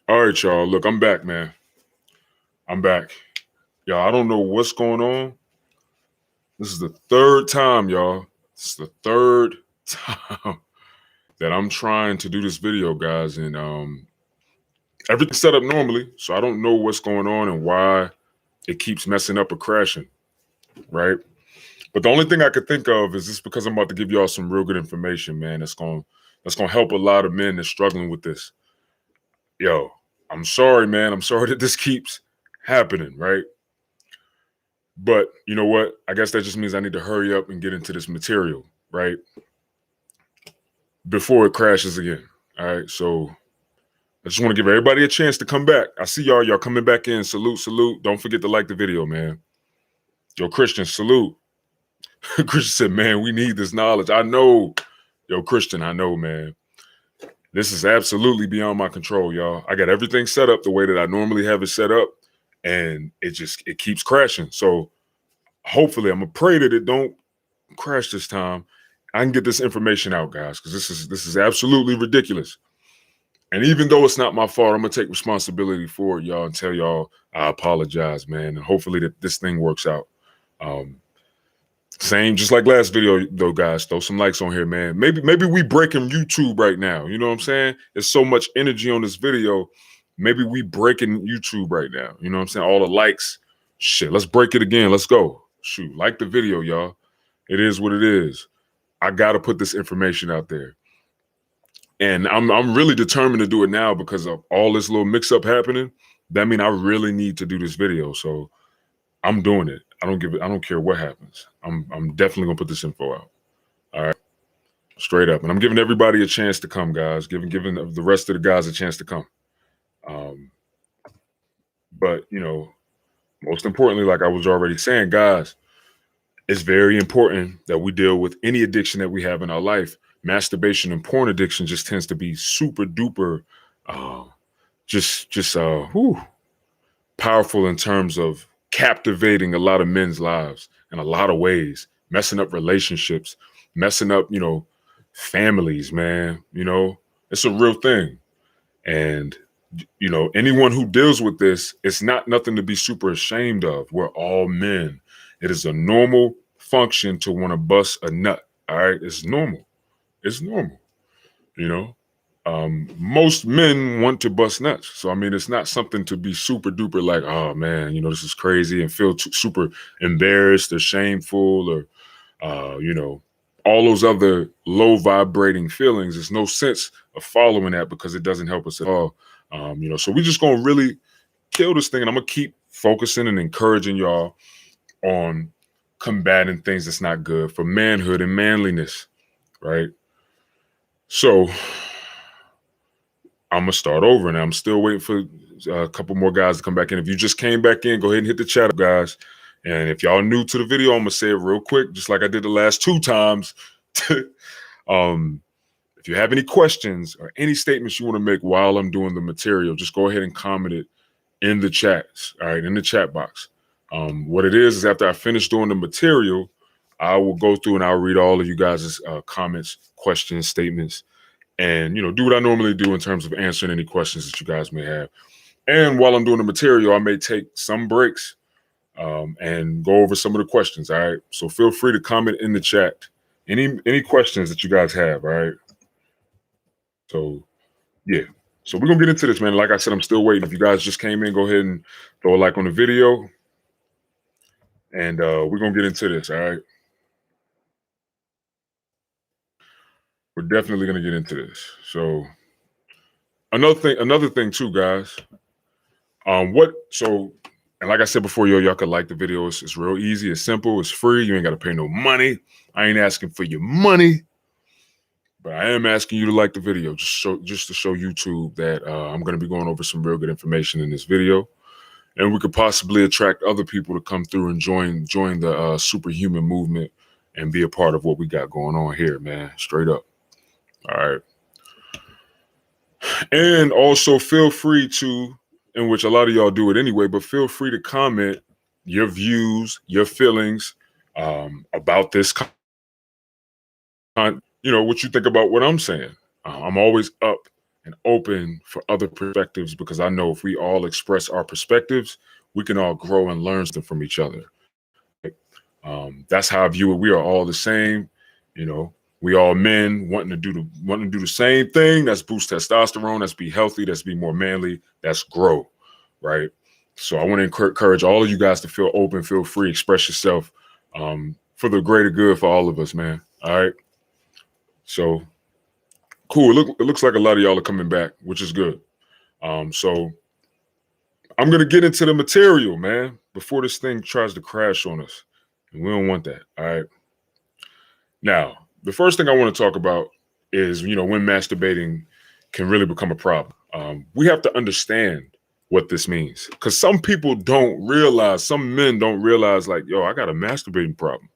All right, y'all. Look, I'm back, man. I'm back. Y'all, I don't know what's going on. This is the third time, y'all. This is the third time that I'm trying to do this video, guys. And everything's set up normally, so I don't know what's going on and why it keeps messing up or crashing, right? But the only thing I could think of is this because I'm about to give y'all some real good information, man. That's gonna help a lot of men that's struggling with this. Yo, I'm sorry, man. I'm sorry that this keeps happening, right? But you know what? I guess that just means I need to hurry up and get into this material, right? Before it crashes again. All right. So I just want to give everybody a chance to come back. I see y'all coming back in. Salute, salute. Don't forget to like the video, man. Yo, Christian, salute. Christian said, man, we need this knowledge. I know. Yo, Christian, I know, man. This is absolutely beyond my control, y'all. I got everything set up the way that I normally have it set up, and it keeps crashing. So hopefully, I'm gonna pray that it don't crash this time. I can get this information out, guys, because this is absolutely ridiculous. And even though it's not my fault, I'm gonna take responsibility for it, y'all, and tell y'all I apologize, man. And hopefully that this thing works out. Um, Same, just like last video, though, guys. Throw some likes on here, man. Maybe we breaking YouTube right now. You know what I'm saying? There's so much energy on this video. Maybe we breaking YouTube right now. You know what I'm saying? All the likes. Shit, let's break it again. Let's go. Shoot, like the video, y'all. It is what it is. I gotta put this information out there. And I'm really determined to do it now because of all this little mix-up happening. That means I really need to do this video. So I'm doing it. I don't care what happens. I'm definitely gonna put this info out. All right. Straight up. And I'm giving everybody a chance to come, guys. Giving the rest of the guys a chance to come. Um, but most importantly, like I was already saying, guys, it's very important that we deal with any addiction that we have in our life. Masturbation and porn addiction just tends to be super duper just powerful in terms of captivating a lot of men's lives in a lot of ways, messing up relationships, messing up, families, man. It's a real thing. And, anyone who deals with this, it's not nothing to be super ashamed of. We're all men. It is a normal function to want to bust a nut. All right. It's normal. It's normal. You know, most men want to bust nuts. So, I mean, it's not something to be super duper like, oh man, this is crazy and feel super embarrassed or shameful or, all those other low vibrating feelings. There's no sense of following that because it doesn't help us at all. So we're just going to really kill this thing. And I'm going to keep focusing and encouraging y'all on combating things that's not good for manhood and manliness. Right. So I'm gonna start over, and I'm still waiting for a couple more guys to come back in. If you just came back in, go ahead and hit the chat up, guys. And if y'all new to the video, I'm gonna say it real quick, just like I did the last two times. If you have any questions or any statements you want to make while I'm doing the material, just go ahead and comment it in the chats. All right, in the chat box. What it is after I finish doing the material, I will go through and I'll read all of you guys' comments, questions, statements, and do what I normally do in terms of answering any questions that you guys may have. And while I'm doing the material, I may take some breaks and go over some of the questions. All right. So feel free to comment in the chat any questions that you guys have. All right. So yeah. So we're gonna get into this, man. Like I said, I'm still waiting. If you guys just came in, go ahead and throw a like on the video. And we're gonna get into this. All right. We're definitely gonna get into this. So another thing too, guys. And like I said before, y'all could like the video. It's real easy. It's simple. It's free. You ain't got to pay no money. I ain't asking for your money, but I am asking you to like the video just to show YouTube that I'm going to be going over some real good information in this video, and we could possibly attract other people to come through and join the superhuman movement and be a part of what we got going on here, man. Straight up. All right. And also feel free to, in which a lot of y'all do it anyway, but feel free to comment your views, your feelings about this, what you think about what I'm saying. I'm always up and open for other perspectives, because I know if we all express our perspectives, we can all grow and learn something from each other. Right? That's how I view it. We are all the same. You know, we all men wanting to do the same thing. That's boost testosterone. That's be healthy. That's be more manly. That's grow, right? So I want to encourage all of you guys to feel open, feel free, express yourself, for the greater good for all of us, man. All right. So cool. It looks like a lot of y'all are coming back, which is good. So I'm gonna get into the material, man, before this thing tries to crash on us, and we don't want that. All right. Now, the first thing I want to talk about is, when masturbating can really become a problem. We have to understand what this means, because some people don't realize, some men don't realize, like, yo, I got a masturbating problem.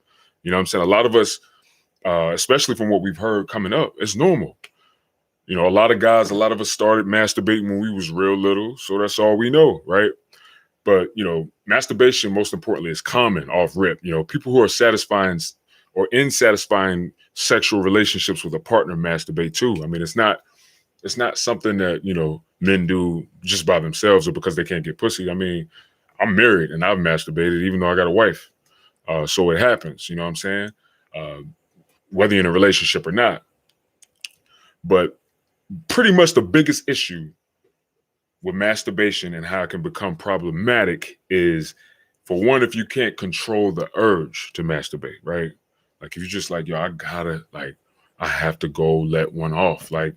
You know what I'm saying? A lot of us, especially from what we've heard coming up, it's normal. A lot of guys, a lot of us started masturbating when we was real little, so that's all we know, right? But masturbation, most importantly, is common off rip. People who are satisfying or in satisfying sexual relationships with a partner masturbate too. I mean, it's not something that men do just by themselves or because they can't get pussy. I mean, I'm married and I've masturbated even though I got a wife, so it happens. You know what I'm saying? Whether you're in a relationship or not. But pretty much the biggest issue with masturbation and how it can become problematic is, for one, if you can't control the urge to masturbate, right? Like if you're just like, yo, I have to go let one off. Like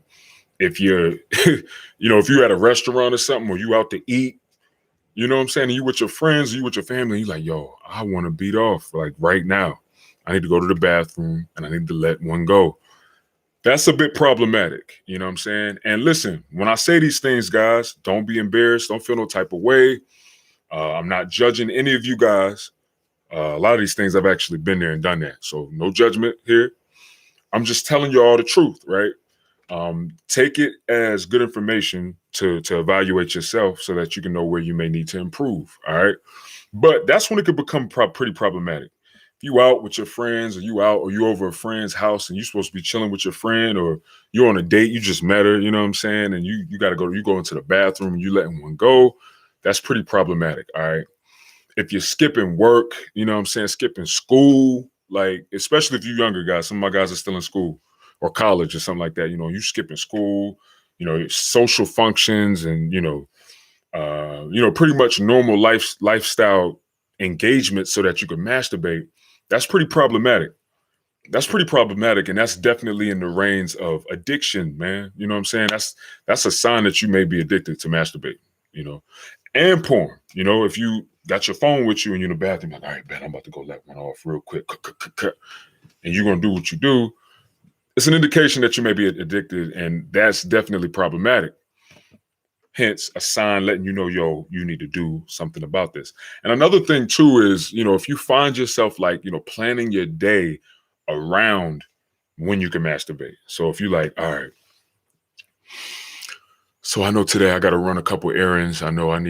if you're, if you're at a restaurant or something, or you out to eat, you know what I'm saying? And you with your friends, you with your family, you're like, yo, I want to beat off like right now. I need to go to the bathroom and I need to let one go. That's a bit problematic, you know what I'm saying? And listen, when I say these things, guys, don't be embarrassed. Don't feel no type of way. I'm not judging any of you guys. A lot of these things, I've actually been there and done that. So no judgment here. I'm just telling you all the truth, right? Take it as good information to evaluate yourself so that you can know where you may need to improve, all right? But that's when it could become pretty problematic. You out with your friends, or you over a friend's house and you're supposed to be chilling with your friend, or you're on a date, you just met her, you know what I'm saying? And you go into the bathroom and you letting one go. That's pretty problematic. All right. If you're skipping work, you know what I'm saying, skipping school, like, especially if you're younger guys, some of my guys are still in school or college or something like that, you skipping school, social functions and, pretty much normal lifestyle engagement so that you can masturbate. That's pretty problematic. And that's definitely in the reins of addiction, man. You know what I'm saying? That's a sign that you may be addicted to masturbate, and porn. If you got your phone with you and you're in the bathroom, like, all right, man, I'm about to go let one off real quick, and you're gonna do what you do, it's an indication that you may be addicted, and that's definitely problematic. Hence, a sign letting you know, yo, you need to do something about this. And another thing too is, if you find yourself like, planning your day around when you can masturbate. So if you like, all right, so I know today I got to run a couple errands. I know I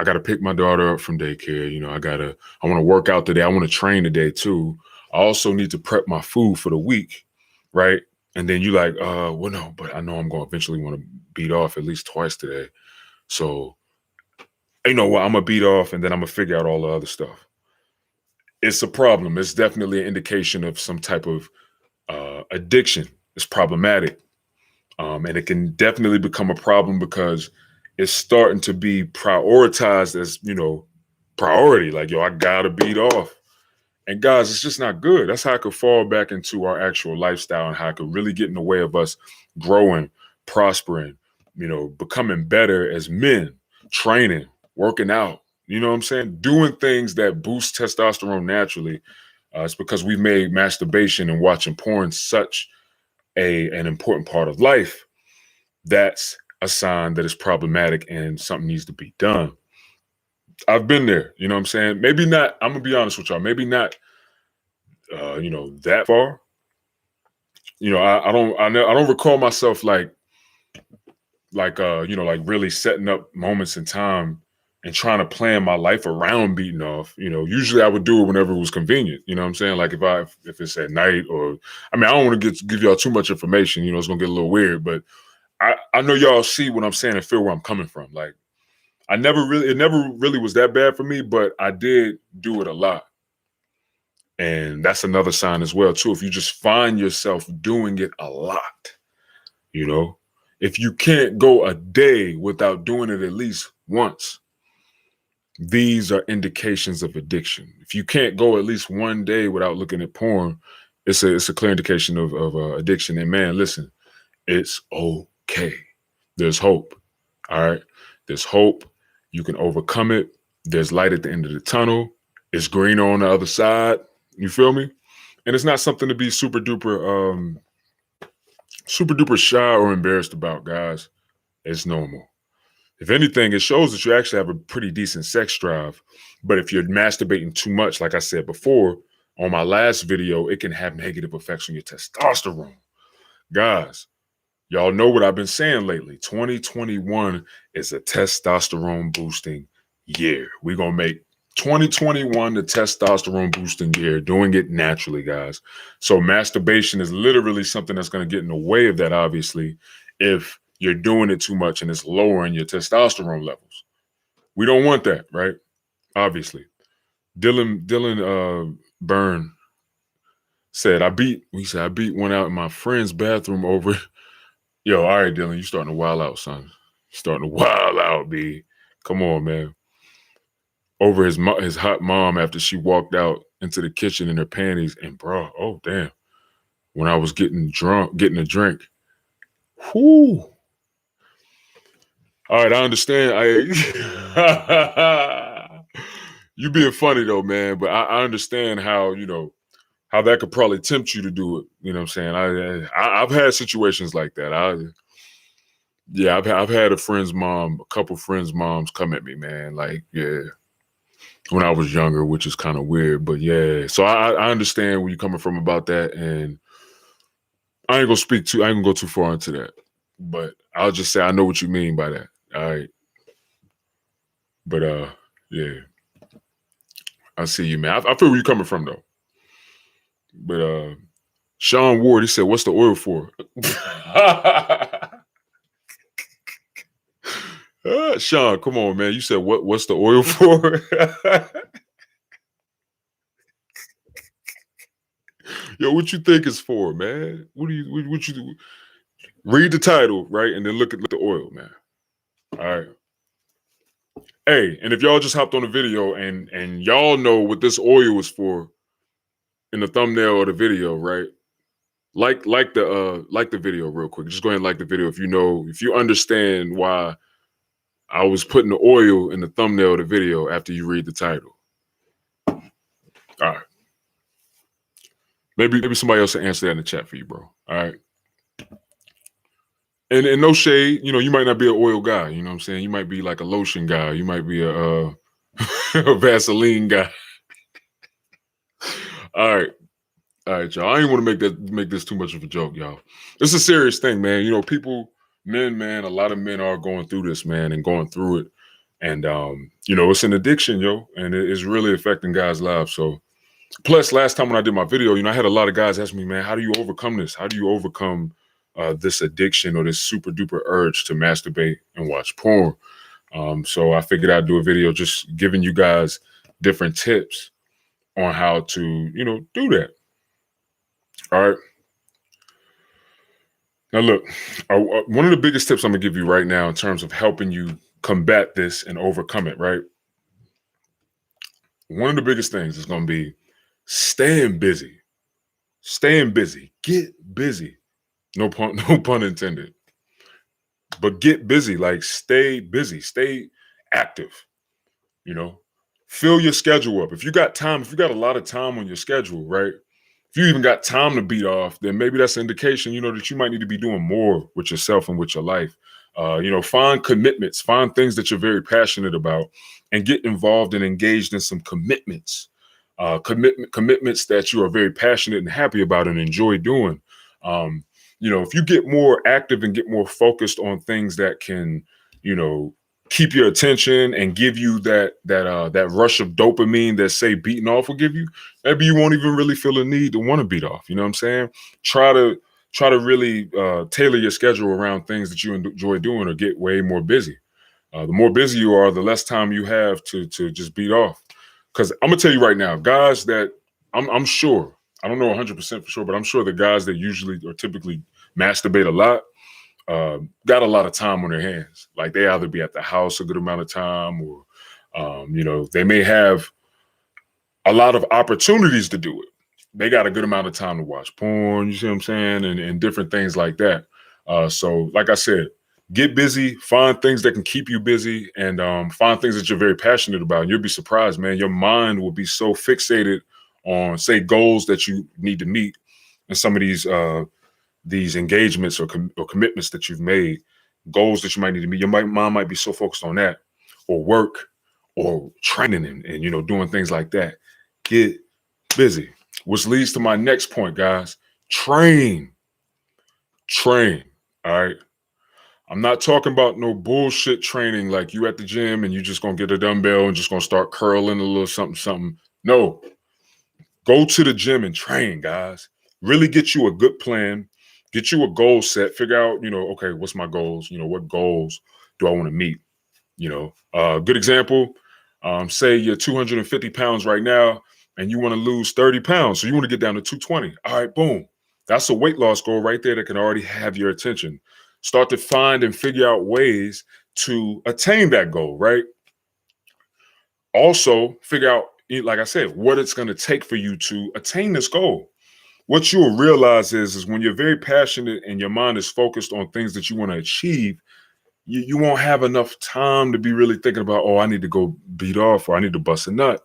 got to pick my daughter up from daycare. I want to work out today. I want to train today too. I also need to prep my food for the week, right? And then you like, well, no, but I know I'm going to eventually want to beat off at least twice today. So, I'm going to beat off and then I'm going to figure out all the other stuff. It's a problem. It's definitely an indication of some type of addiction. It's problematic. And it can definitely become a problem because it's starting to be prioritized as, priority. Like, yo, I got to beat off. And guys, it's just not good. That's how it could fall back into our actual lifestyle and how it could really get in the way of us growing, prospering, becoming better as men, training, working out, you know what I'm saying? Doing things that boost testosterone naturally. It's because we've made masturbation and watching porn such an important part of life. That's a sign that it's problematic and something needs to be done. I've been there, you know what I'm saying? Maybe not, I'm gonna be honest with y'all, maybe not that far. I don't recall myself like really setting up moments in time and trying to plan my life around beating off. Usually I would do it whenever it was convenient. You know what I'm saying? Like if it's at night, or I don't want to give y'all too much information, it's gonna get a little weird, but I know y'all see what I'm saying and feel where I'm coming from. Like it never really was that bad for me, but I did do it a lot. And that's another sign as well, too. If you just find yourself doing it a lot, you know, if you can't go a day without doing it at least once, these are indications of addiction. If you can't go at least one day without looking at porn, it's a clear indication of addiction. And man, listen, it's okay. There's hope. All right. There's hope. You can overcome it. There's light at the end of the tunnel. It's greener on the other side. You feel me? And it's not something to be super duper shy or embarrassed about, guys. It's normal. If anything, it shows that you actually have a pretty decent sex drive. But if you're masturbating too much, like I said before on my last video, it can have negative effects on your testosterone. Guys, y'all know what I've been saying lately. 2021 is a testosterone boosting year. We're going to make 2021 the testosterone boosting year, doing it naturally, guys. So masturbation is literally something that's going to get in the way of that, obviously, if you're doing it too much and it's lowering your testosterone levels. We don't want that, right? Obviously. Dylan Byrne said, I beat one out in my friend's bathroom over. Yo, all right, Dylan, you starting to wild out, son. You starting to wild out, B. Come on, man. Over his hot mom after she walked out into the kitchen in her panties. And bro, oh damn. When I was getting a drink. Whoo. All right, I understand. You being funny though, man, but I understand how, how that could probably tempt you to do it. You know what I'm saying? I've had situations like that. I've had a couple friends' moms come at me, man. Like, yeah, when I was younger, which is kind of weird, but yeah. So I understand where you're coming from about that, and I ain't gonna go too far into that. But I'll just say I know what you mean by that. All right. But yeah. I see you, man. I feel where you're coming from though. But Sean Ward, he said, "What's the oil for?" Sean, come on, man. You said what's the oil for? Yo, what you think it's for, man? What you do? Read the title, right? And then look at the oil, man. All right. Hey, and if y'all just hopped on the video and y'all know what this oil is for in the thumbnail of the video, right? Like the video real quick. Just go ahead and like the video if you understand why I was putting the oil in the thumbnail of the video after you read the title. All right. Maybe somebody else will answer that in the chat for you, bro. All right. And no shade, you might not be an oil guy. You know what I'm saying? You might be like a lotion guy. You might be a Vaseline guy. All right, y'all. I ain't want to make this too much of a joke, y'all. It's a serious thing, man. Men, a lot of men are going through this, man, and going through it. And it's an addiction, yo, and it's really affecting guys' lives. So, plus, last time when I did my video, I had a lot of guys ask me, man, how do you overcome this? How do you overcome this addiction or this super duper urge to masturbate and watch porn? So I figured I'd do a video just giving you guys different tips on how to, do that. All right. Now, look, one of the biggest tips I'm going to give you right now in terms of helping you combat this and overcome it, right? One of the biggest things is going to be staying busy. Staying busy. Get busy. No pun intended. But get busy. Like, stay busy. Stay active. Fill your schedule up. If you got a lot of time on your schedule, right? If you even got time to beat off, then maybe that's an indication, that you might need to be doing more with yourself and with your life. Find commitments, find things that you're very passionate about, and get involved and engaged in some commitments. Commitments that you are very passionate and happy about and enjoy doing. If you get more active and get more focused on things that can, keep your attention and give you that rush of dopamine that, say, beating off will give you, maybe you won't even really feel a need to want to beat off. You know what I'm saying? Try try to really tailor your schedule around things that you enjoy doing, or get way more busy. The more busy you are, the less time you have to just beat off. Because I'm gonna tell you right now, guys that I'm sure, I don't know 100% for sure, but I'm sure the guys that usually or typically masturbate a lot got a lot of time on their hands. Like they either be at the house a good amount of time, or they may have a lot of opportunities to do it. They got a good amount of time to watch porn, you see what I'm saying, and different things like that. So, like I said, get busy, find things that can keep you busy, and find things that you're very passionate about. And you'll be surprised, man. Your mind will be so fixated on, say, goals that you need to meet, and some of these engagements or commitments that you've made, goals that you might need to meet. Your mind might be so focused on that, or work, or training, and doing things like that. Get busy. Which leads to my next point, guys. Train. Train. All right. I'm not talking about no bullshit training like you at the gym and you just gonna get a dumbbell and just gonna start curling a little something, something. No. Go to the gym and train, guys. Really get you a good plan. Get you a goal set. Figure out, okay, what's my goals? What goals do I want to meet? Good example. Say you're 250 pounds right now and you want to lose 30 pounds. So you want to get down to 220. All right, boom. That's a weight loss goal right there that can already have your attention. Start to find and figure out ways to attain that goal, right? Also, figure out, like I said, what it's going to take for you to attain this goal. What you'll realize is when you're very passionate and your mind is focused on things that you want to achieve, you won't have enough time to be really thinking about, oh, I need to go beat off, or I need to bust a nut.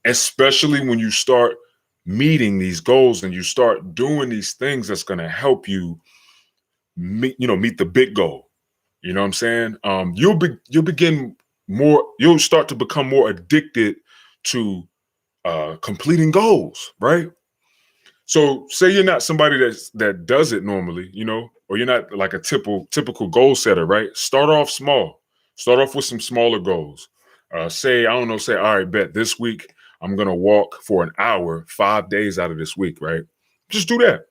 Especially when you start meeting these goals and you start doing these things that's going to help you meet the big goal. You know what I'm saying? You'll start to become more addicted to completing goals, right? So say you're not somebody that does it normally, or you're not like a typical goal setter, right? Start off small. Start off with some smaller goals. Say, all right, bet this week I'm gonna walk for an hour, 5 days out of this week, right? Just do that.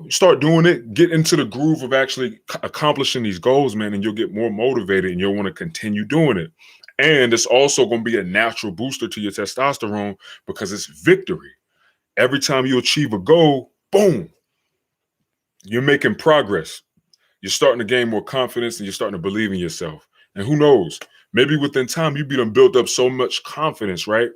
Start doing it, get into the groove of actually accomplishing these goals, man, and you'll get more motivated and you'll want to continue doing it. And it's also going to be a natural booster to your testosterone because it's victory. Every time you achieve a goal, boom, you're making progress. You're starting to gain more confidence and you're starting to believe in yourself. And who knows, maybe within time you be done built up so much confidence, right?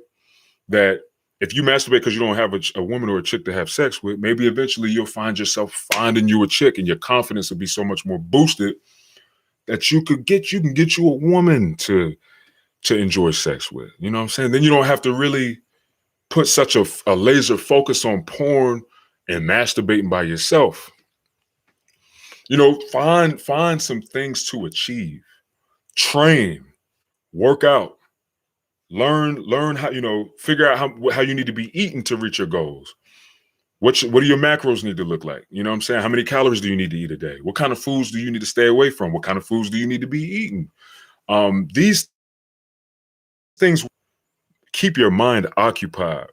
That if you masturbate because you don't have a woman or a chick to have sex with, maybe eventually you'll find yourself finding you a chick and your confidence will be so much more boosted that you can get you a woman to enjoy sex with. You know what I'm saying? Then you don't have to really put such a laser focus on porn and masturbating by yourself. Find some things to achieve. Train, work out, learn how, figure out how you need to be eating to reach your goals. What do your macros need to look like? You know what I'm saying? How many calories do you need to eat a day? What kind of foods do you need to stay away from? What kind of foods do you need to be eating? These things keep your mind occupied.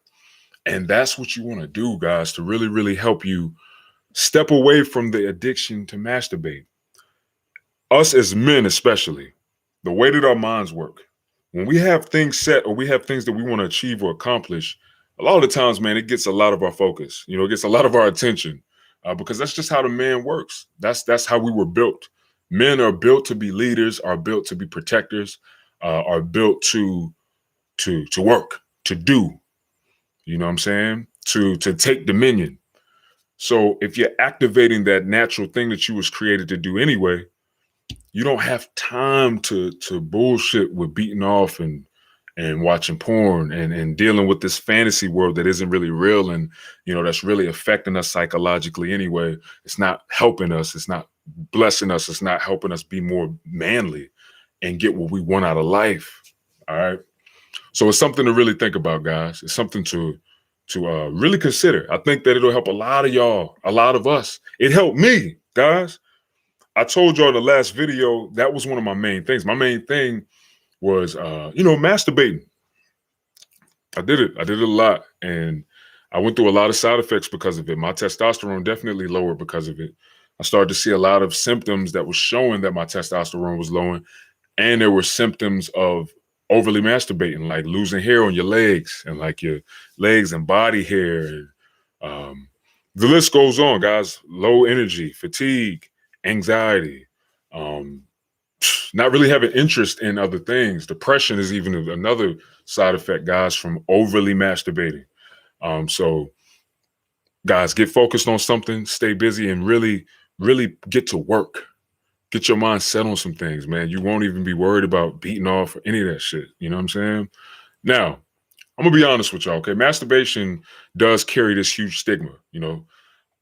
And that's what you want to do, guys, to really, really help you step away from the addiction to masturbate. Us as men, especially, the way that our minds work, when we have things set or we have things that we want to achieve or accomplish, a lot of the times, man, it gets a lot of our focus. It gets a lot of our attention because that's just how the man works. That's how we were built. Men are built to be leaders, are built to be protectors, are built to work, to do. You know what I'm saying? To take dominion. So if you're activating that natural thing that you was created to do anyway, you don't have time to bullshit with beating off and watching porn and dealing with this fantasy world that isn't really real and that's really affecting us psychologically anyway. It's not helping us. It's not blessing us. It's not helping us be more manly and get what we want out of life. All right. So it's something to really think about, guys. It's something to really consider. I think that it'll help a lot of y'all, a lot of us. It helped me, guys. I told y'all in the last video, that was one of my main things. My main thing was, masturbating. I did it a lot. And I went through a lot of side effects because of it. My testosterone definitely lowered because of it. I started to see a lot of symptoms that was showing that my testosterone was lowering, and there were symptoms of overly masturbating, like losing hair on your legs and like your legs and body hair. And, the list goes on, guys. Low energy, fatigue, anxiety, um, not really having interest in other things. Depression is even another side effect, guys, from overly masturbating. So, guys, get focused on something, stay busy, and really, really get to work. Get your mind set on some things, man. You won't even be worried about beating off or any of that shit. You know what I'm saying? Now, I'm gonna be honest with y'all, okay? Masturbation does carry this huge stigma,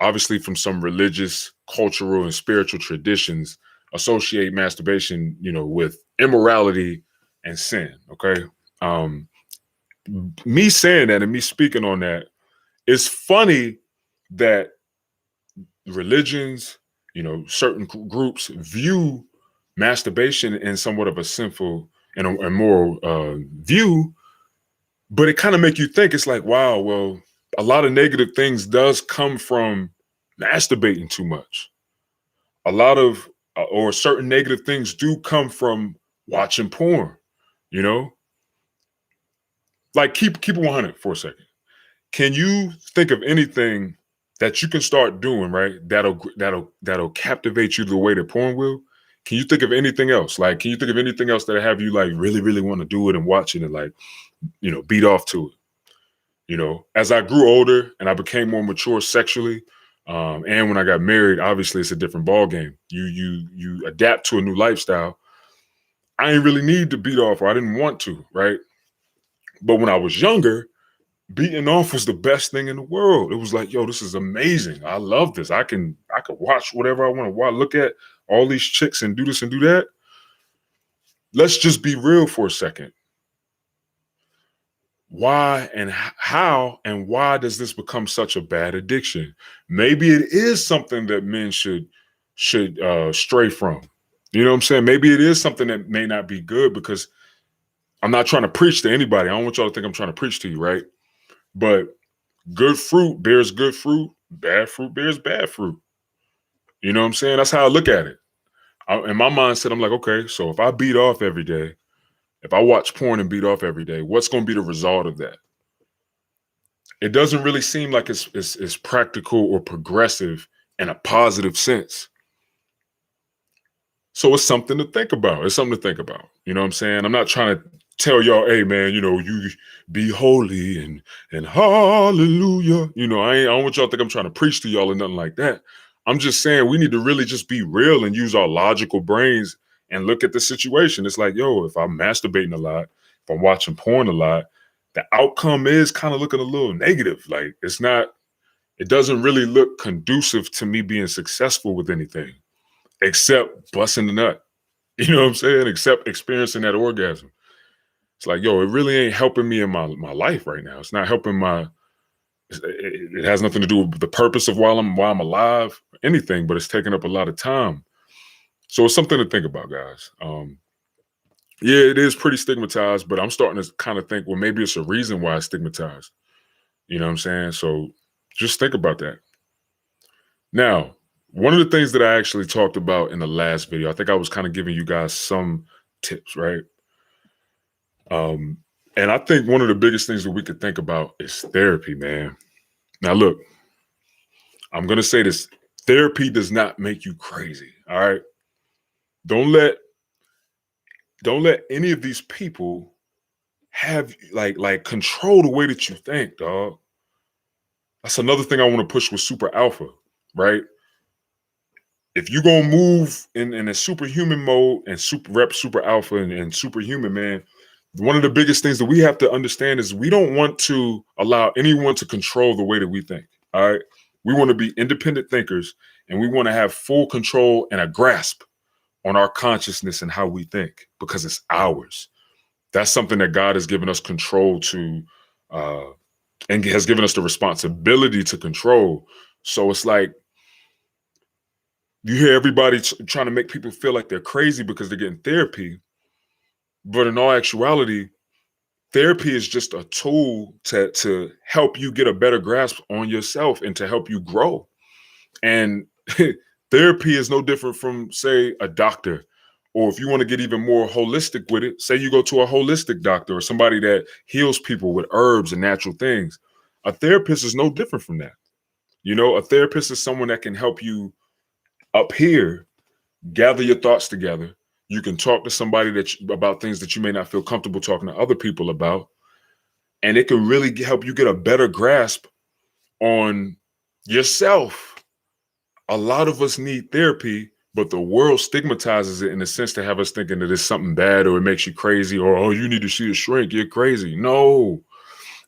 obviously from some religious, cultural, and spiritual traditions associate masturbation, with immorality and sin. Okay. Um, Me saying that and me speaking on that, it's funny that religions, certain groups view masturbation in somewhat of a sinful and a moral view, but it kind of make you think. It's like, wow, well, a lot of negative things does come from masturbating too much. A lot of or certain negative things do come from watching porn. You know, like keep it 100 for a second. Can you think of anything that you can start doing, right? That'll captivate you the way that porn will. Can you think of anything else? Like, can you think of anything else that have you like really, really want to do it and watch it and like, beat off to it? As I grew older and I became more mature sexually, and when I got married, obviously it's a different ball game. You adapt to a new lifestyle. I didn't really need to beat off, or I didn't want to, right? But when I was younger, beating off was the best thing in the world. It was like, yo, this is amazing. I love this. I could watch whatever I want to watch, look at all these chicks and do this and do that. Let's just be real for a second. Why and how and why does this become such a bad addiction? Maybe it is something that men should stray from. You know what I'm saying? Maybe it is something that may not be good, because I'm not trying to preach to anybody. I don't want y'all to think I'm trying to preach to you, right? But good fruit bears good fruit bears bad fruit. You know what I'm saying? That's how I look at it. In my mindset, I'm like, okay, so if I beat off every day, if I watch porn and beat off every day, what's going to be the result of that? It doesn't really seem like it's practical or progressive in a positive sense. So it's something to think about. It's something to think about. You know what I'm saying? I'm not trying to tell y'all, hey man, you be holy and hallelujah. I don't want y'all to think I'm trying to preach to y'all or nothing like that. I'm just saying we need to really just be real and use our logical brains and look at the situation. It's like, yo, if I'm masturbating a lot, if I'm watching porn a lot, the outcome is kind of looking a little negative. Like it doesn't really look conducive to me being successful with anything except busting the nut. You know what I'm saying? Except experiencing that orgasm. It's like, yo, it really ain't helping me in my life right now. It's not helping it has nothing to do with the purpose of why I'm alive, anything, but it's taking up a lot of time. So it's something to think about, guys. Yeah, it is pretty stigmatized, but I'm starting to kind of think, well, maybe it's a reason why it's stigmatized. You know what I'm saying? So just think about that. Now, one of the things that I actually talked about in the last video, I think I was kind of giving you guys some tips, right? And I think one of the biggest things that we could think about is therapy, man. Now, look, I'm going to say this. Therapy does not make you crazy, all right? Don't let any of these people have like control the way that you think, dog. That's another thing I want to push with super alpha, right? If you're gonna move in a superhuman mode and super alpha and superhuman, man, one of the biggest things that we have to understand is we don't want to allow anyone to control the way that we think. All right. We want to be independent thinkers, and we want to have full control and a grasp on our consciousness and how we think, because it's ours. That's something that God has given us control to, uh, and has given us the responsibility to control. So it's like, you hear everybody trying to make people feel like they're crazy because they're getting therapy. But in all actuality, therapy is just a tool to help you get a better grasp on yourself and to help you grow. And therapy is no different from, say, a doctor. Or if you want to get even more holistic with it, say you go to a holistic doctor or somebody that heals people with herbs and natural things. A therapist is no different from that. You know, a therapist is someone that can help you up here gather your thoughts together. You can talk to somebody about things that you may not feel comfortable talking to other people about, and it can really help you get a better grasp on yourself. A lot of us need therapy, but the world stigmatizes it in the sense to have us thinking that it's something bad or it makes you crazy or, oh, you need to see a shrink, you're crazy. No.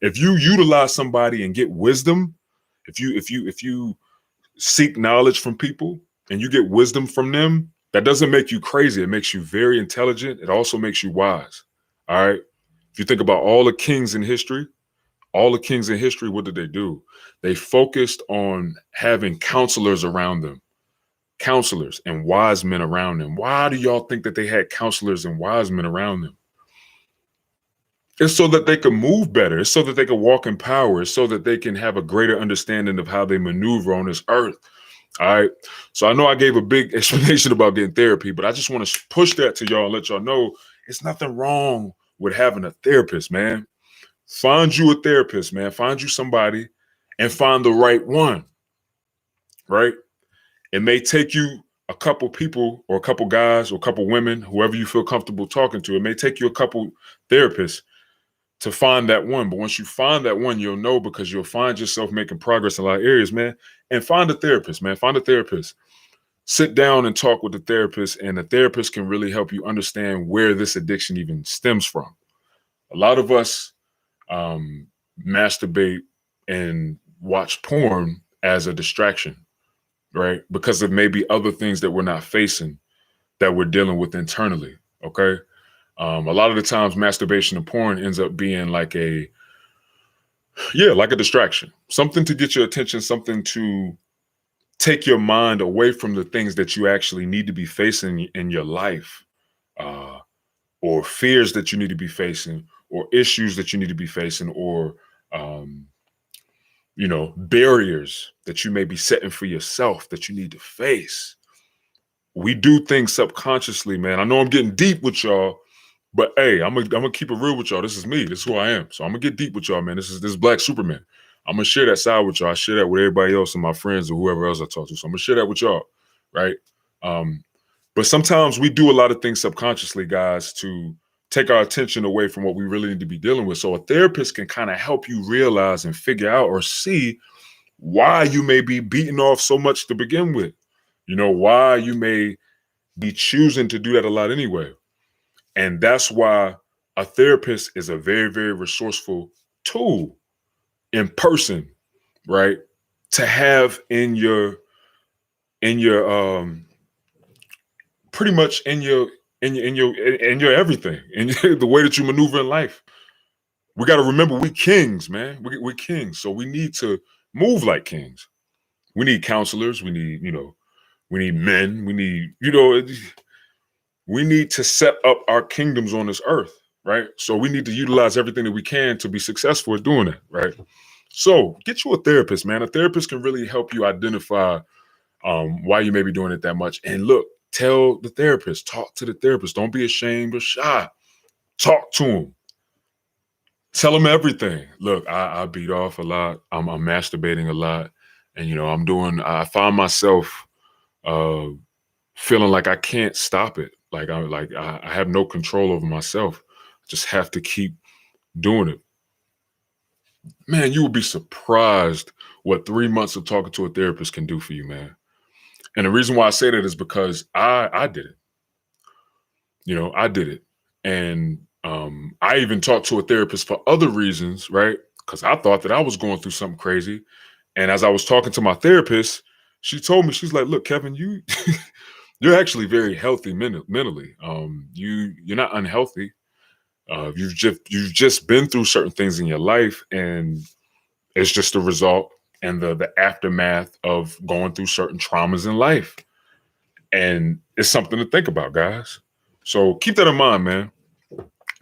If you utilize somebody and get wisdom, if you seek knowledge from people and you get wisdom from them, that doesn't make you crazy. It makes you very intelligent. It also makes you wise. All right. If you think about all the kings in history, what did they do? They focused on having counselors around them, counselors and wise men around them. Why do y'all think that they had counselors and wise men around them? It's so that they can move better. It's so that they can walk in power. It's so that they can have a greater understanding of how they maneuver on this earth. All right. So I know I gave a big explanation about getting therapy, but I just want to push that to y'all and let y'all know it's nothing wrong with having a therapist, man. Find you a therapist, man. Find you somebody and find the right one, right? It may take you a couple people or a couple guys or a couple women, whoever you feel comfortable talking to. It may take you a couple therapists to find that one. But once you find that one, you'll know because you'll find yourself making progress in a lot of areas, man. And find a therapist, man. Find a therapist. Sit down and talk with the therapist, and the therapist can really help you understand where this addiction even stems from. A lot of us masturbate and watch porn as a distraction, right? Because of maybe other things that we're not facing, that we're dealing with internally, okay? A lot of the times masturbation and porn ends up being like a distraction, something to get your attention, something to take your mind away from the things that you actually need to be facing in your life, or fears that you need to be facing, or issues that you need to be facing, or, barriers that you may be setting for yourself that you need to face. We do things subconsciously, man. I know I'm getting deep with y'all, but hey, I'm gonna keep it real with y'all. This is me. This is who I am. So I'm gonna get deep with y'all, man. This is Black Superman. I'm gonna share that side with y'all. I share that with everybody else and my friends or whoever else I talk to. So I'm gonna share that with y'all, right? But sometimes we do a lot of things subconsciously, guys, to take our attention away from what we really need to be dealing with. So a therapist can kind of help you realize and figure out or see why you may be beating off so much to begin with. You know, why you may be choosing to do that a lot anyway. And that's why a therapist is a very, very resourceful tool in person, right? To have in your pretty much in your everything, in the way that you maneuver in life. We got to remember we kings, man. We're kings. So we need to move like kings. We need counselors. We need, we need men. We need, we need to set up our kingdoms on this earth, right? So we need to utilize everything that we can to be successful at doing that, right? So get you a therapist, man. A therapist can really help you identify why you may be doing it that much. And look, tell the therapist, talk to the therapist. Don't be ashamed or shy. Talk to him. Tell him everything. Look, I beat off a lot. I'm masturbating a lot. And, I find myself feeling like I can't stop it. I have no control over myself. I just have to keep doing it. Man, you would be surprised what 3 months of talking to a therapist can do for you, man. And the reason why I say that is because I did it. I did it. And I even talked to a therapist for other reasons, right? Because I thought that I was going through something crazy. And as I was talking to my therapist, she told me, she's like, look, Kevin, you're actually very healthy mentally. You're not unhealthy. You've just been through certain things in your life, and it's just a result and the aftermath of going through certain traumas in life. And it's something to think about, guys. So keep that in mind, man.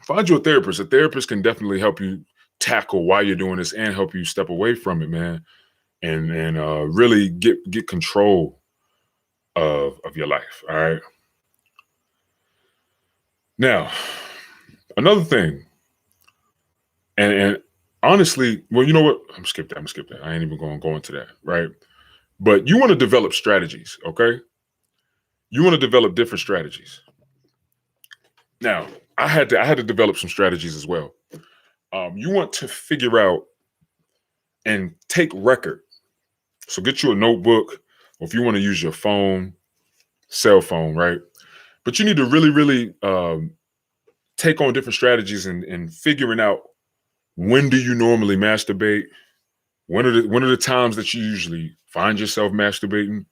find you a therapist. A therapist can definitely help you tackle why you're doing this and help you step away from it, man, and really get control of your life. All right. Now, another thing, and honestly, well, you know what? I'm gonna skip that. I ain't even gonna go into that, right? But you want to develop strategies, okay? You want to develop different strategies. Now, I had to develop some strategies as well. You want to figure out and take record. So get you a notebook, or if you want to use your phone, cell phone, right? But you need to really, really take on different strategies and figuring out when do you normally masturbate. When are the times that you usually find yourself masturbating?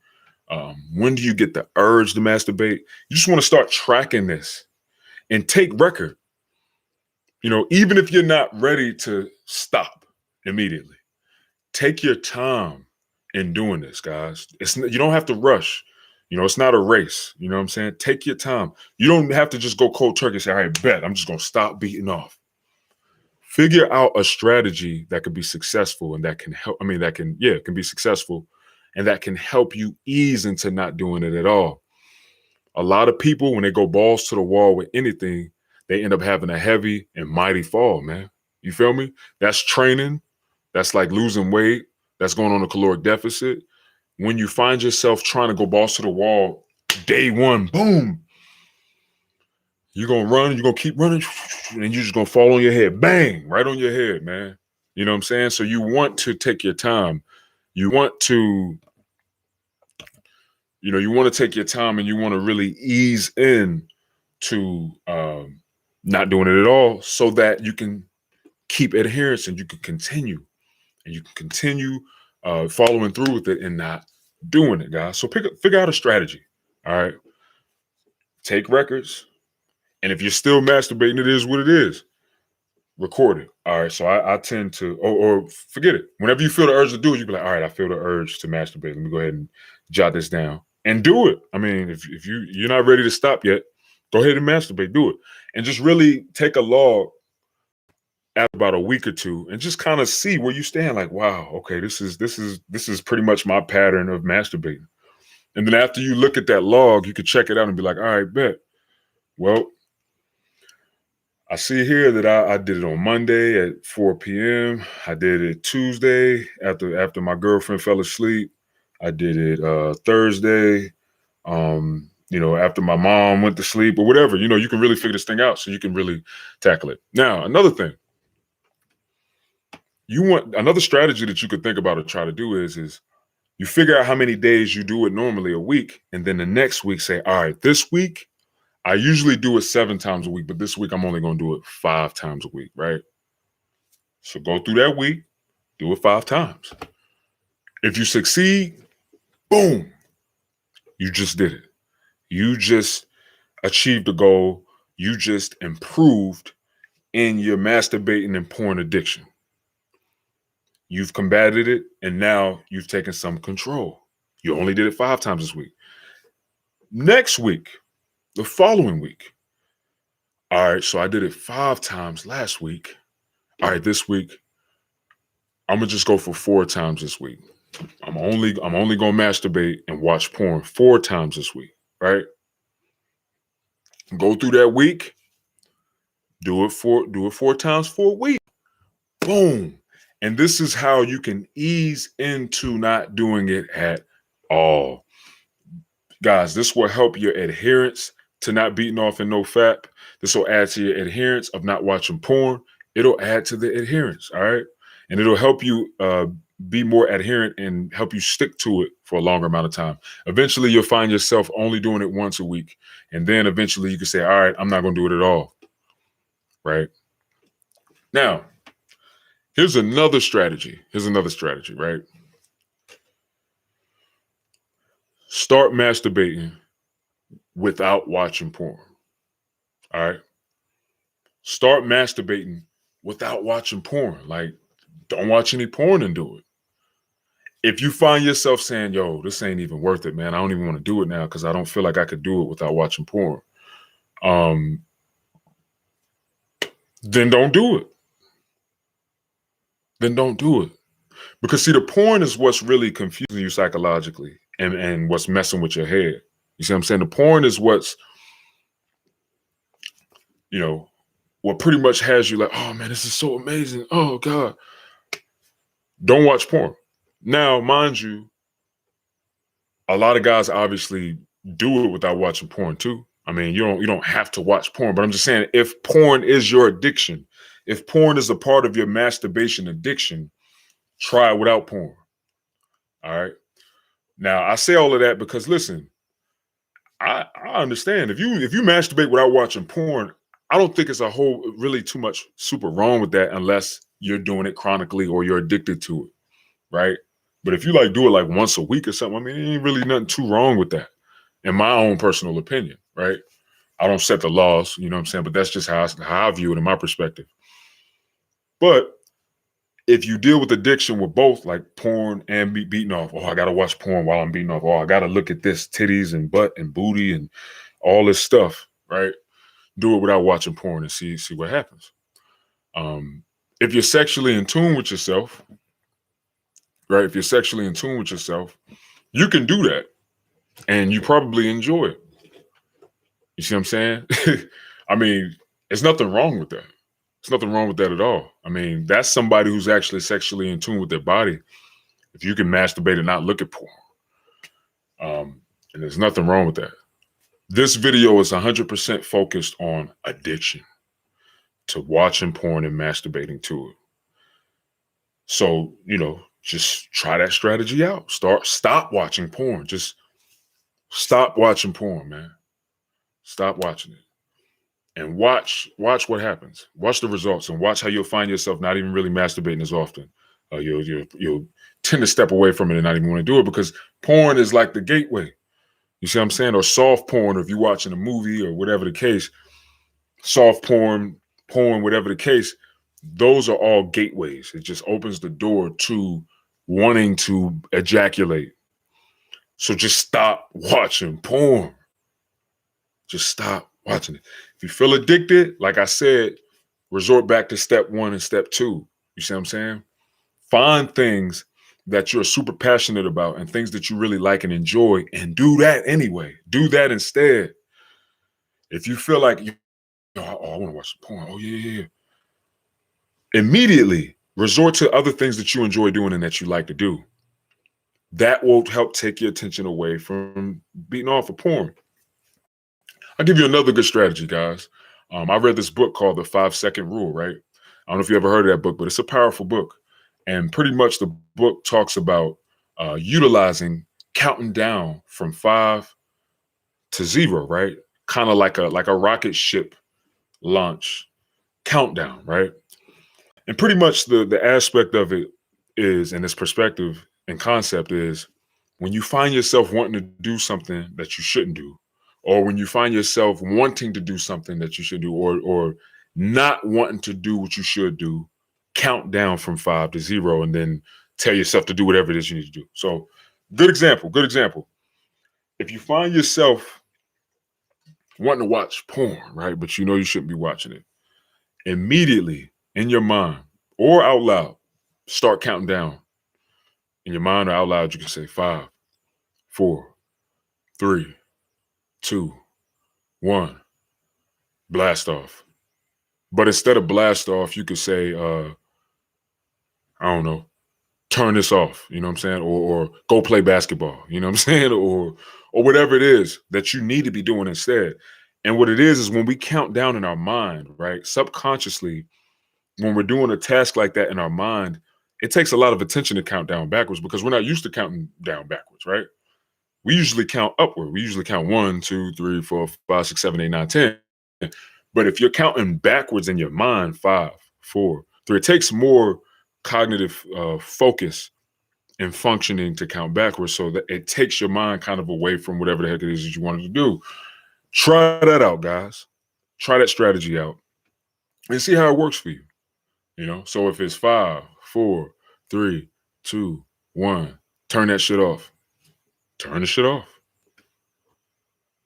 When do you get the urge to masturbate? You just want to start tracking this and take record. Even if you're not ready to stop immediately, take your time in doing this, guys. You don't have to rush. It's not a race. You know what I'm saying? Take your time. You don't have to just go cold turkey and say, all right, bet, I'm just going to stop beating off. Figure out a strategy that could be successful and that can help. I mean, it can be successful and that can help you ease into not doing it at all. A lot of people, when they go balls to the wall with anything, they end up having a heavy and mighty fall, man. You feel me? That's training. That's like losing weight. That's going on a caloric deficit. When you find yourself trying to go balls to the wall, day one, boom, you're going to run, you're going to keep running, and you're just going to fall on your head. Bang, right on your head, man. You know what I'm saying? So you want to take your time. You want to take your time and you want to really ease in to not doing it at all so that you can keep adherence and you can continue following through with it and not doing it, guys. So figure out a strategy. All right. Take records. And if you're still masturbating, it is what it is. Record it. All right. So I tend to, or forget it. Whenever you feel the urge to do it, you be like, all right, I feel the urge to masturbate. Let me go ahead and jot this down and do it. I mean, if you're not ready to stop yet, go ahead and masturbate. Do it. And just really take a log after about a week or two and just kind of see where you stand. Like, wow, okay, this is pretty much my pattern of masturbating. And then after you look at that log, you can check it out and be like, all right, bet. Well, I see here that I did it on Monday at 4 p.m. I did it Tuesday after my girlfriend fell asleep. I did it Thursday, after my mom went to sleep or whatever. You can really figure this thing out so you can really tackle it. Now, another thing. Another strategy that you could think about or try to do is you figure out how many days you do it normally a week. And then the next week say, all right, this week, I usually do it 7 times a week, but this week I'm only going to do it 5 times a week, right? So go through that week, do it 5 times. If you succeed, boom, you just did it. You just achieved a goal. You just improved in your masturbating and porn addiction. You've combated it, and now you've taken some control. You only did it 5 times this week. Next week, the following week. All right, so I did it 5 times last week. All right, this week, I'm gonna just go for 4 times this week. I'm only gonna masturbate and watch porn 4 times this week, right? Go through that week, do it 4 times for a week. Boom. And this is how you can ease into not doing it at all. Guys, this will help your adherence to not beating off in no fap. This will add to your adherence of not watching porn. It'll add to the adherence, all right? And it'll help you be more adherent and help you stick to it for a longer amount of time. Eventually, you'll find yourself only doing it once a week. And then eventually you can say, all right, I'm not going to do it at all, right? Now, here's another strategy, right? Start masturbating without watching porn. All right. Start masturbating without watching porn. Like, don't watch any porn and do it. If you find yourself saying, yo, this ain't even worth it, man, I don't even want to do it now because I don't feel like I could do it without watching porn. then don't do it. Then don't do it. Because see, the porn is what's really confusing you psychologically and what's messing with your head. You see what I'm saying? The porn is what's, you know, what pretty much has you like, oh man, this is so amazing. Oh God. Don't watch porn. Now, mind you, a lot of guys obviously do it without watching porn too. I mean, you don't have to watch porn, but I'm just saying if porn is your addiction, if porn is a part of your masturbation addiction, try it without porn. All right. Now, I say all of that because listen, I understand if you masturbate without watching porn, I don't think it's a whole really too much super wrong with that unless you're doing it chronically or you're addicted to it, right? But if you like do it like once a week or something, I mean, it ain't really nothing too wrong with that, in my own personal opinion, right? I don't set the laws, you know what I'm saying? But that's just how I view it in my perspective. But if you deal with addiction with both, like porn and beating off, oh, I gotta watch porn while I'm beating off, oh, I gotta look at this titties and butt and booty and all this stuff, right? Do it without watching porn and see what happens. If you're sexually in tune with yourself, right? If you're sexually in tune with yourself, you can do that, and you probably enjoy it. You see what I'm saying? I mean, there's nothing wrong with that. There's nothing wrong with that at all. I mean, that's somebody who's actually sexually in tune with their body. If you can masturbate and not look at porn, and there's nothing wrong with that. This video is 100% focused on addiction to watching porn and masturbating to it. So, just try that strategy out. Stop watching porn. Just stop watching porn, man. Stop watching it. And watch what happens. Watch the results and watch how you'll find yourself not even really masturbating as often. You'll tend to step away from it and not even want to do it because porn is like the gateway. You see what I'm saying? Or soft porn, or if you're watching a movie or whatever the case, soft porn, whatever the case, those are all gateways. It just opens the door to wanting to ejaculate. So just stop watching porn. Just stop watching it. If you feel addicted, like I said, resort back to step 1 and step 2. You see what I'm saying? Find things that you're super passionate about and things that you really like and enjoy, and do that anyway. Do that instead. If you feel like, oh, I want to watch some porn. Oh, yeah. Immediately resort to other things that you enjoy doing and that you like to do. That will help take your attention away from beating off of porn. I'll give you another good strategy, guys. I read this book called The 5-Second Rule, right? I don't know if you ever heard of that book, but it's a powerful book. And pretty much the book talks about utilizing counting down from 5 to 0, right? Kind of like a rocket ship launch countdown, right? And pretty much the aspect of it is, and its perspective and concept is, when you find yourself wanting to do something that you shouldn't do, or when you find yourself wanting to do something that you should do, or not wanting to do what you should do, count down from 5 to 0 and then tell yourself to do whatever it is you need to do. So good example. If you find yourself wanting to watch porn, right, but you know you shouldn't be watching it, immediately in your mind or out loud, start counting down. In your mind or out loud, you can say 5, 4, 3, 2, 1, blast off. But instead of blast off, you could say, I don't know, turn this off, you know what I'm saying? Or go play basketball, you know what I'm saying? Or whatever it is that you need to be doing instead. And what it is when we count down in our mind, right? Subconsciously, when we're doing a task like that in our mind, it takes a lot of attention to count down backwards because we're not used to counting down backwards, right? We usually count upward. We usually count 1, 2, 3, 4, 5, 6, 7, 8, 9, 10. But if you're counting backwards in your mind, 5, 4, 3, it takes more cognitive focus and functioning to count backwards, so that it takes your mind kind of away from whatever the heck it is that you wanted to do. Try that out, guys. Try that strategy out and see how it works for you. So if it's 5, 4, 3, 2, 1, turn that shit off. Turn the shit off.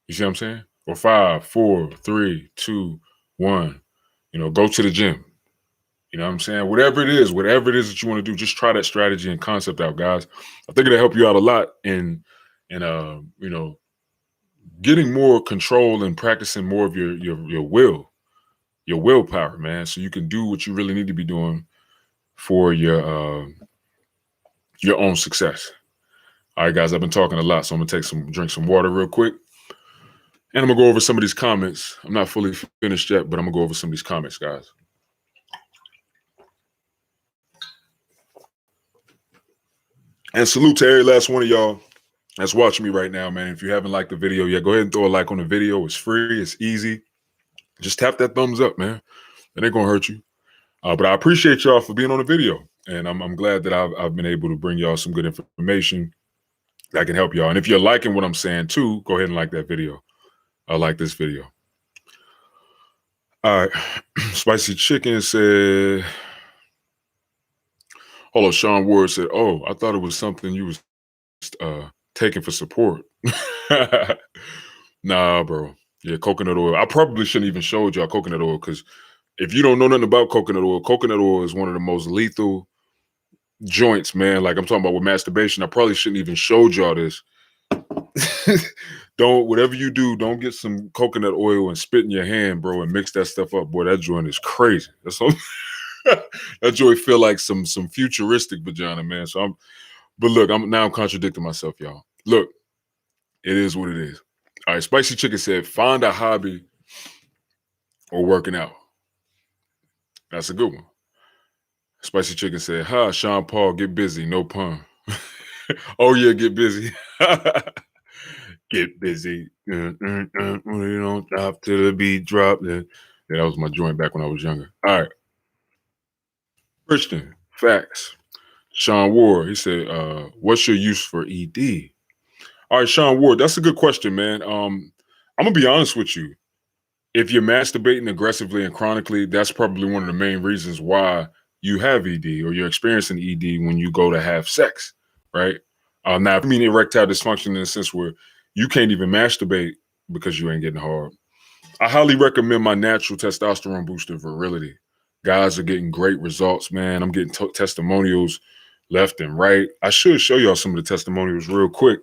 You see what I'm saying? Or 5, 4, 3, 2, 1. Go to the gym. You know what I'm saying? Whatever it is that you want to do, just try that strategy and concept out, guys. I think it'll help you out a lot in getting more control and practicing more of your willpower, man, so you can do what you really need to be doing for your own success. All right, guys, I've been talking a lot, so I'm gonna drink some water real quick. And I'm gonna go over some of these comments. I'm not fully finished yet, but I'm gonna go over some of these comments, guys. And salute to every last one of y'all that's watching me right now, man. If you haven't liked the video yet, go ahead and throw a like on the video. It's free, it's easy. Just tap that thumbs up, man. It ain't gonna hurt you. But I appreciate y'all for being on the video. And I'm glad that I've been able to bring y'all some good information that can help y'all. And if you're liking what I'm saying too, go ahead and like that video. I like this video. All right. Spicy Chicken said, hold on, Sean Ward said, oh, I thought it was something you was taking for support. Nah, bro. Yeah, coconut oil. I probably shouldn't even showed y'all coconut oil, because if you don't know nothing about coconut oil is one of the most lethal joints, man. Like I'm talking about with masturbation. I probably shouldn't even showed y'all this. Whatever you do, don't get some coconut oil and spit in your hand, bro, and mix that stuff up. Boy, that joint is crazy. That's all. That joint feel like some futuristic vagina, man. But look, I'm contradicting myself, y'all. Look, it is what it is. All right, Spicy Chicken said, find a hobby or working out. That's a good one. Spicy Chicken said, ha, Sean Paul, get busy, no pun. Oh yeah, get busy. Get busy. You don't stop till the beat drop. Yeah, that was my joint back when I was younger. All right. Christian, facts. Sean Ward, he said, what's your use for ED? All right, Sean Ward, that's a good question, man. I'm gonna be honest with you. If you're masturbating aggressively and chronically, that's probably one of the main reasons why you have ED or you're experiencing ED when you go to have sex, right? Now, I mean erectile dysfunction in the sense where you can't even masturbate because you ain't getting hard. I highly recommend my natural testosterone booster, Virility. Guys are getting great results, man. I'm getting testimonials left and right. I should show y'all some of the testimonials real quick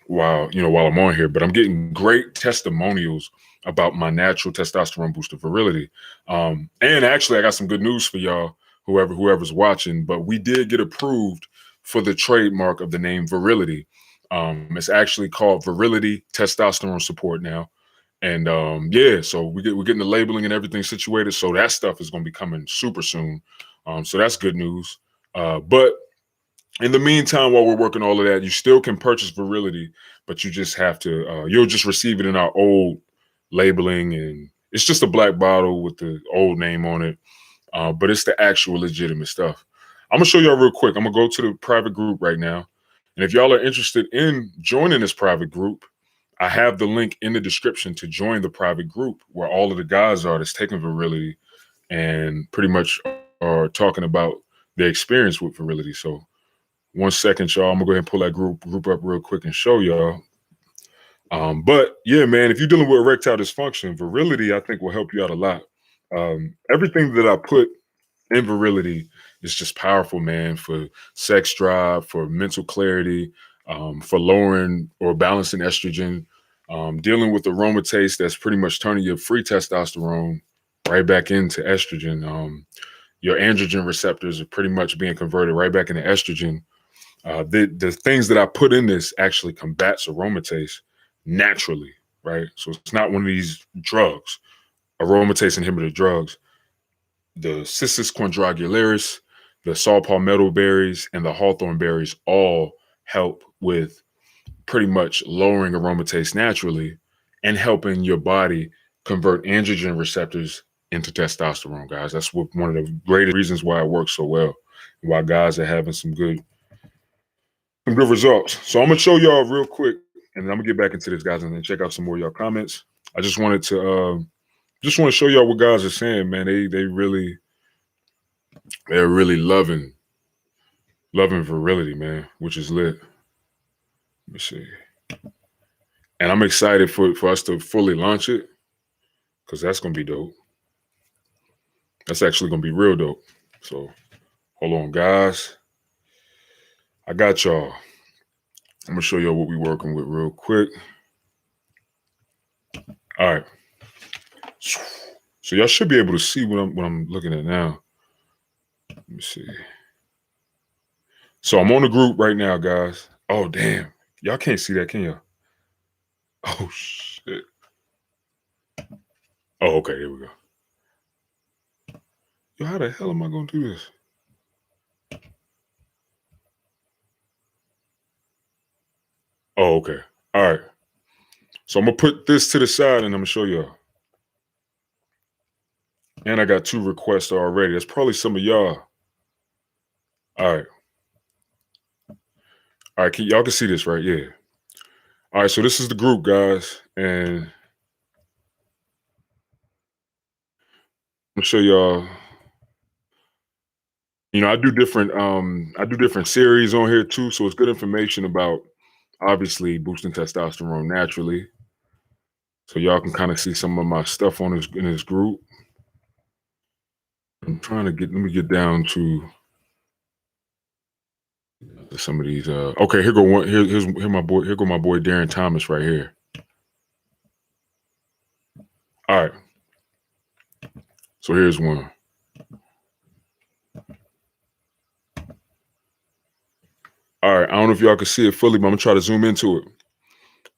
while I'm on here, but I'm getting great testimonials about my natural testosterone booster, Virility. And actually, I got some good news for y'all, whoever's watching, but we did get approved for the trademark of the name Virility. It's actually called Virility Testosterone Support now. And yeah, so we're getting the labeling and everything situated. So that stuff is going to be coming super soon. So that's good news. But in the meantime, while we're working all of that, you still can purchase Virility, but you just have to, you'll just receive it in our old labeling, and it's just a black bottle with the old name on it. But it's the actual legitimate stuff. I'm gonna show y'all real quick. I'm gonna go to the private group right now. And if y'all are interested in joining this private group, I have the link in the description to join the private group where all of the guys are that's taking Virility and pretty much are talking about their experience with Virility. So 1 second, y'all. I'm gonna go ahead and pull that group up real quick and show y'all. But yeah, man, if you're dealing with erectile dysfunction, Virility, I think, will help you out a lot. Everything that I put in Virility is just powerful, man, for sex drive, for mental clarity, for lowering or balancing estrogen, dealing with aromatase that's pretty much turning your free testosterone right back into estrogen. Your androgen receptors are pretty much being converted right back into estrogen. The things that I put in this actually combats aromatase naturally, right? So it's not one of these drugs, aromatase inhibitor drugs. The Cissus quadrangularis, the saw palmetto berries, and the hawthorn berries all help with pretty much lowering aromatase naturally and helping your body convert androgen receptors into testosterone, guys. That's one of the greatest reasons why it works so well, why guys are having some good results. So I'm gonna show y'all real quick, and then I'm gonna get back into this, guys, and then check out some more of y'all comments. I just wanted to want to show y'all what guys are saying, man. They're really loving Virility, man, which is lit. Let me see. And I'm excited for us to fully launch it, because that's gonna be dope. That's actually gonna be real dope. So hold on, guys. I got y'all. I'm gonna show y'all what we're working with real quick. All right. So y'all should be able to see what I'm looking at now. Let me see. So I'm on the group right now, guys. Oh damn. Y'all can't see that, can y'all? Oh shit. Oh, okay, here we go. Yo, how the hell am I gonna do this? Oh, okay. All right. So I'm gonna put this to the side and I'm gonna show y'all. And I got 2 requests already. That's probably some of y'all. All right. All right, y'all can see this, right? Yeah. All right, so this is the group, guys, and I'm gonna show y'all. You know, I do different series on here too, so it's good information about obviously boosting testosterone naturally. So y'all can kind of see some of my stuff on this in this group. I'm trying to let me get down to some of these. Okay, here go one. Here my boy. Here go my boy Darren Thomas right here. All right. So here's one. All right. I don't know if y'all can see it fully, but I'm gonna try to zoom into it.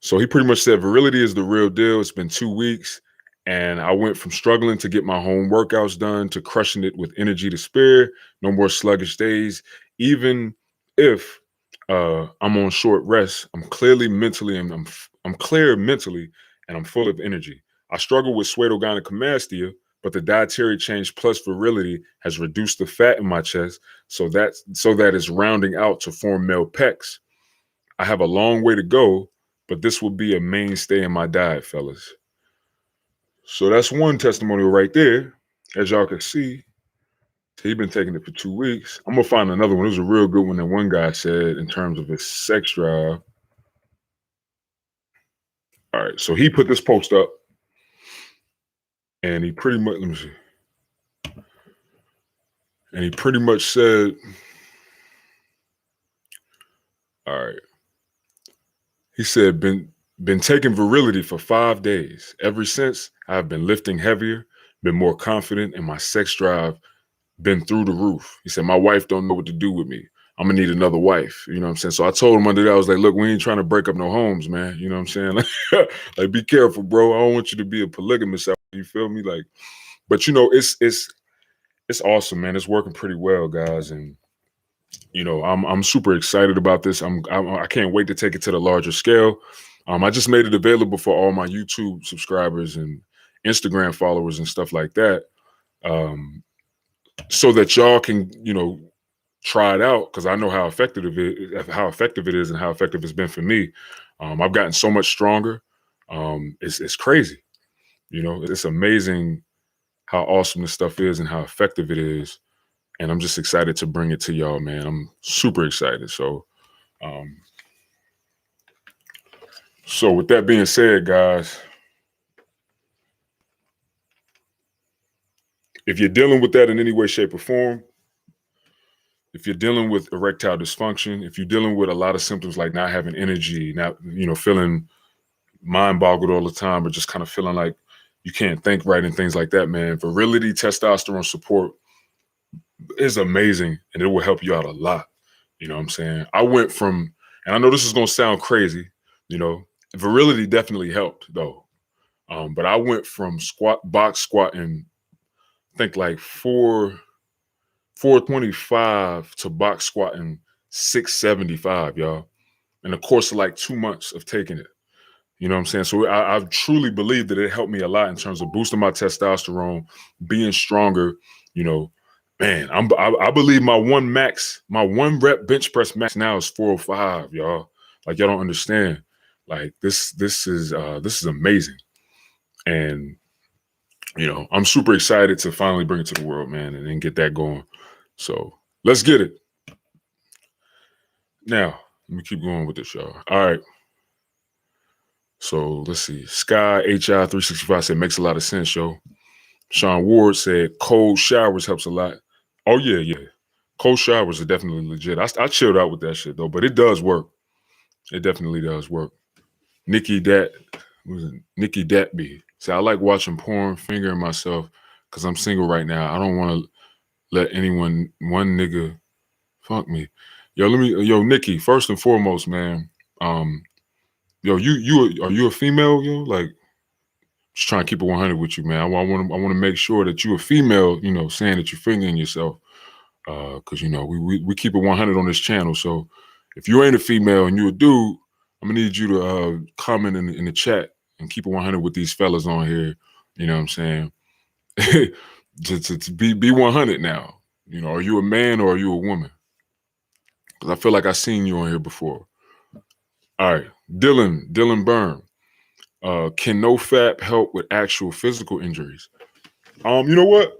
So he pretty much said virility is the real deal. It's been 2 weeks, and I went from struggling to get my home workouts done to crushing it with energy to spare. No more sluggish days. Even if I'm on short rest, I'm clearly mentally and I'm clear mentally, and I'm full of energy. I struggle with pseudogynecomastia, but the dietary change plus virility has reduced the fat in my chest, so that it's rounding out to form male pecs. I have a long way to go, but this will be a mainstay in my diet, fellas. So that's one testimonial right there. As y'all can see, he's been taking it for 2 weeks. I'm gonna find another one. It was a real good one that one guy said in terms of his sex drive. All right, so he put this post up, and he pretty much let me see, and he pretty much said, all right. He said, been taking virility for 5 days. Ever since, I've been lifting heavier, been more confident, and my sex drive been through the roof. He said, my wife don't know what to do with me. I'm gonna need another wife. You know what I'm saying? So I told him under that, I was like, look, we ain't trying to break up no homes, man. You know what I'm saying? Like be careful, bro. I don't want you to be a polygamist. You feel me? Like, but you know, it's awesome, man. It's working pretty well, guys. And you know, I'm super excited about this. I can't wait to take it to the larger scale. I just made it available for all my YouTube subscribers and Instagram followers and stuff like that, so that y'all can, you know, try it out because I know how effective it is and how effective it's been for me. I've gotten so much stronger. It's crazy, you know. It's amazing how awesome this stuff is and how effective it is. And I'm just excited to bring it to y'all, man. I'm super excited. Um, so with that being said, guys, if you're dealing with that in any way, shape, or form, if you're dealing with erectile dysfunction, if you're dealing with a lot of symptoms like not having energy, not, you know, feeling mind boggled all the time, or just kind of feeling like you can't think right and things like that, man, virility, testosterone support is amazing and it will help you out a lot. You know what I'm saying? I went from, and I know this is going to sound crazy, you know, virility definitely helped though. But I went from box squatting, I think like 425 to box squatting 675, y'all, in the course of like 2 months of taking it. You know what I'm saying? So I truly believe that it helped me a lot in terms of boosting my testosterone, being stronger. You know, man, I believe my one rep bench press max now is 405, y'all. Like y'all don't understand. Like this is amazing. And you know, I'm super excited to finally bring it to the world, man, and then get that going. So let's get it. Now, let me keep going with this, y'all. All right. So let's see. Sky HI 365 said makes a lot of sense, yo. Sean Ward said cold showers helps a lot. Oh yeah. Cold showers are definitely legit. I chilled out with that shit though, but it does work. It definitely does work. Nikki Datby said I like watching porn, fingering myself because I'm single right now. I don't want to let one nigga fuck me. Yo, Nikki, first and foremost, man. Um, are you a female, yo? Like, just trying to keep it 100 with you, man. I want to make sure that you a female, saying that you're fingering yourself. Because we keep it 100 on this channel. So if you ain't a female and you a dude, I'm gonna need you to comment in the chat and keep it 100 with these fellas on here. You know what I'm saying? to be 100 now. Are you a man or are you a woman? Because I feel like I seen you on here before. All right, Dylan Byrne. Can no fap help with actual physical injuries? You know what?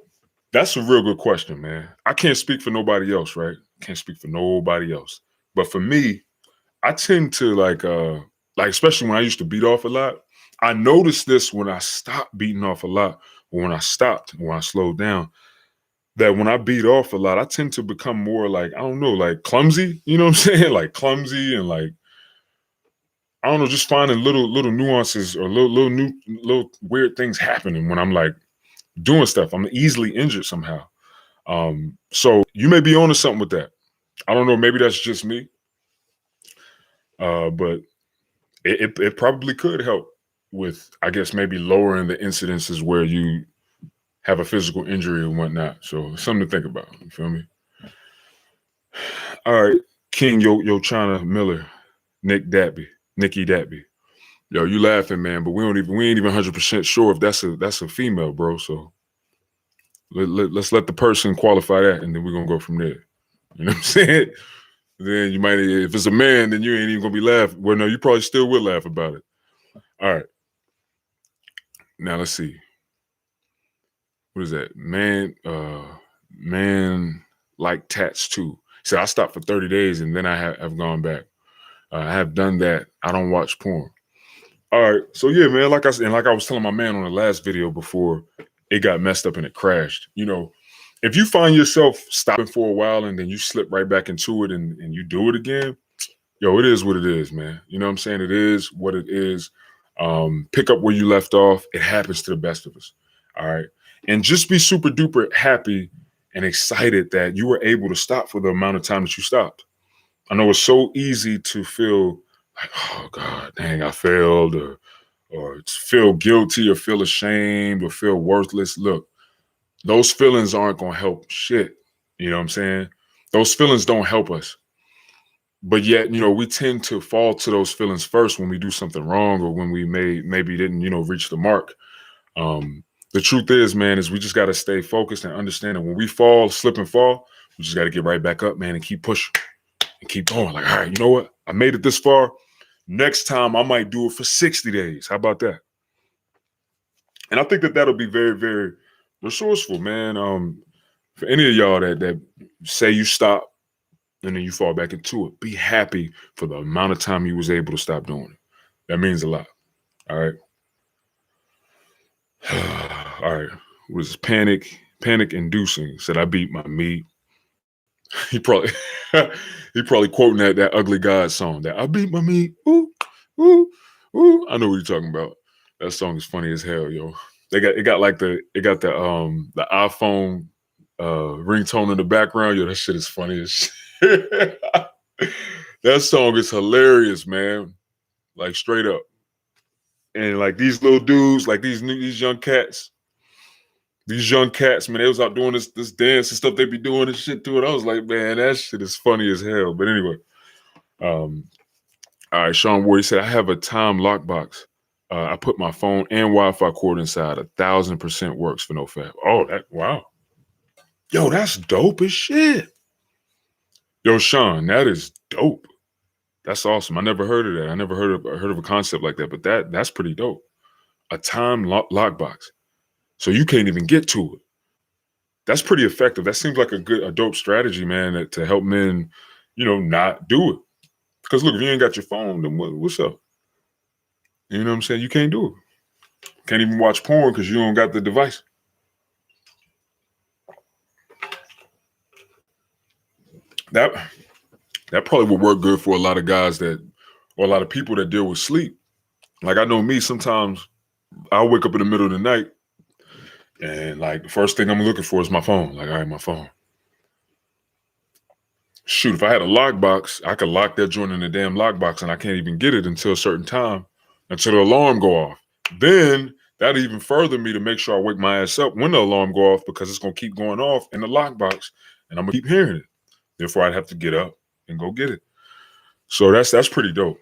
That's a real good question, man. I can't speak for nobody else, right? Can't speak for nobody else. But for me, I tend to like especially when I used to beat off a lot. I noticed this when I stopped beating off a lot, or when I slowed down, that when I beat off a lot, I tend to become more like, I don't know, like clumsy, you know what I'm saying? Like clumsy and like, I don't know, just finding little nuances or little weird things happening when I'm like doing stuff. I'm easily injured somehow. So you may be onto something with that. I don't know, maybe that's just me. But it probably could help with, I guess, maybe lowering the incidences where you have a physical injury and whatnot. So something to think about. You feel me? All right, King Yo China Miller, Nikki Datby. Yo, you laughing, man? But we ain't even 100% sure if that's a female, bro. So let's let the person qualify that, and then we're gonna go from there. You know what I'm saying? Then you might, if it's a man, then you ain't even gonna be laughing. Well, no, you probably still will laugh about it. All right. Now let's see. What is that? Man like tats too. So I stopped for 30 days and then I have gone back. I have done that. I don't watch porn. All right. So yeah, man, like I was telling my man on the last video before it got messed up and it crashed. If you find yourself stopping for a while and then you slip right back into it and you do it again, yo, it is what it is, man. You know what I'm saying? It is what it is. Pick up where you left off. It happens to the best of us. All right. And just be super duper happy and excited that you were able to stop for the amount of time that you stopped. I know it's so easy to feel like, oh God, dang, I failed, or feel guilty or feel ashamed or feel worthless. Look, those feelings aren't going to help shit. You know what I'm saying? Those feelings don't help us. But yet, we tend to fall to those feelings first when we do something wrong or when we maybe didn't, reach the mark. The truth is, man, is we just got to stay focused and understand that when we slip and fall, we just got to get right back up, man, and keep pushing and keep going. Like, all right, you know what? I made it this far. Next time I might do it for 60 days. How about that? And I think that that'll be very, very resourceful, man. For any of y'all that say you stop and then you fall back into it, be happy for the amount of time you was able to stop doing it. That means a lot. All right. All right. Was panic inducing. Said I beat my meat. He probably quoting that ugly God song that I beat my meat. Ooh, ooh, ooh. I know what you're talking about. That song is funny as hell, yo. It got the iPhone ringtone in the background. Yo, that shit is funny as shit. That song is hilarious, man. Like straight up. And like these little dudes, like these young cats, man, they was out doing this dance and stuff they be doing and shit to it. I was like, man, that shit is funny as hell. But anyway, all right, Sean Ward, he said, I have a time lockbox. I put my phone and Wi-Fi cord inside. 1,000% works for no fap. Oh, wow. Yo, that's dope as shit. Yo, Sean, that is dope. That's awesome. I never heard of that. I never heard of a concept like that, but that's pretty dope. A time lockbox. So you can't even get to it. That's pretty effective. That seems like a dope strategy, man, to help men, not do it. Because look, if you ain't got your phone, then what's up? You know what I'm saying? You can't do it. Can't even watch porn because you don't got the device. that that probably would work good for a lot of guys or a lot of people that deal with sleep. Like I know me, sometimes I'll wake up in the middle of the night and like the first thing I'm looking for is my phone. Like, all right, my phone. Shoot, if I had a lockbox, I could lock that joint in the damn lockbox and I can't even get it until a certain time, until the alarm go off. Then that'd even further me to make sure I wake my ass up when the alarm go off because it's gonna keep going off in the lockbox and I'm gonna keep hearing it. Therefore, I'd have to get up and go get it. So that's pretty dope.